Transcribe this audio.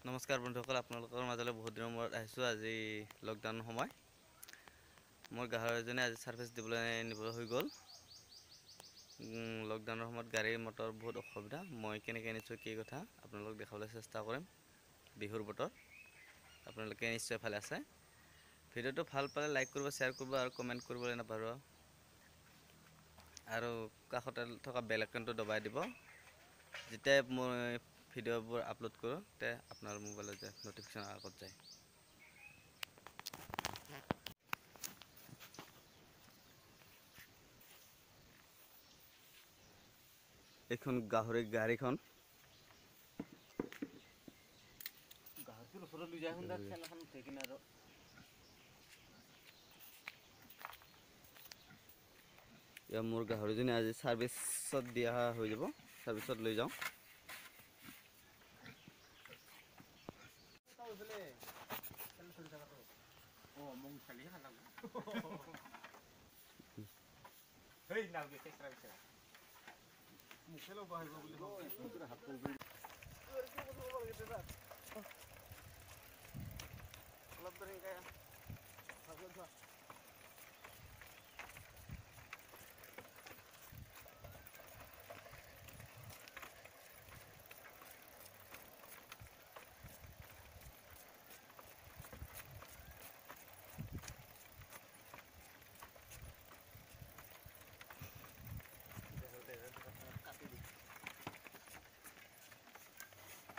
নমস্কাৰ বন্ধুসকল, আপোনালোকৰ মাজলৈ বহুত দিনৰ মূৰত আহিছোঁ। আজি লকডাউনৰ সময় মোৰ গাহৰিজনী আজি ছাৰ্ভিচ দিবলৈ নিবলৈ হৈ গ'ল। লকডাউনৰ সময়ত গাড়ী মটৰ বহুত অসুবিধা। মই কেনেকৈ আনিছোঁ কি কথা আপোনালোকক দেখাবলৈ চেষ্টা কৰিম। বিহুৰ বতৰ আপোনালোকে নিশ্চয় ভালে আছে। ভিডিঅ'টো ভাল পালে লাইক কৰিব, শ্বেয়াৰ কৰিব আৰু কমেণ্ট কৰিবলৈ নাপাহৰিব। আৰু কাষতে থকা বেল আইকনটো দবাই দিব। যেতিয়াই মই ভিডিঅ'বোৰ আপলোড কৰোঁ তে আপোনাৰ মোবাইলত যায় ন'টিফিকেশ্যন আগত যায়। এইখন গাহৰি গাড়ীখন গাহৰিটোৰ ওচৰত লৈ যায় সুন্দৰ খেলাখন উঠাই কিনে আৰু এয়া মোৰ গাহৰিজনী আজি ছাৰ্ভিচত দিয়া হৈ যাব। ছাৰ্ভিচত লৈ যাওঁ।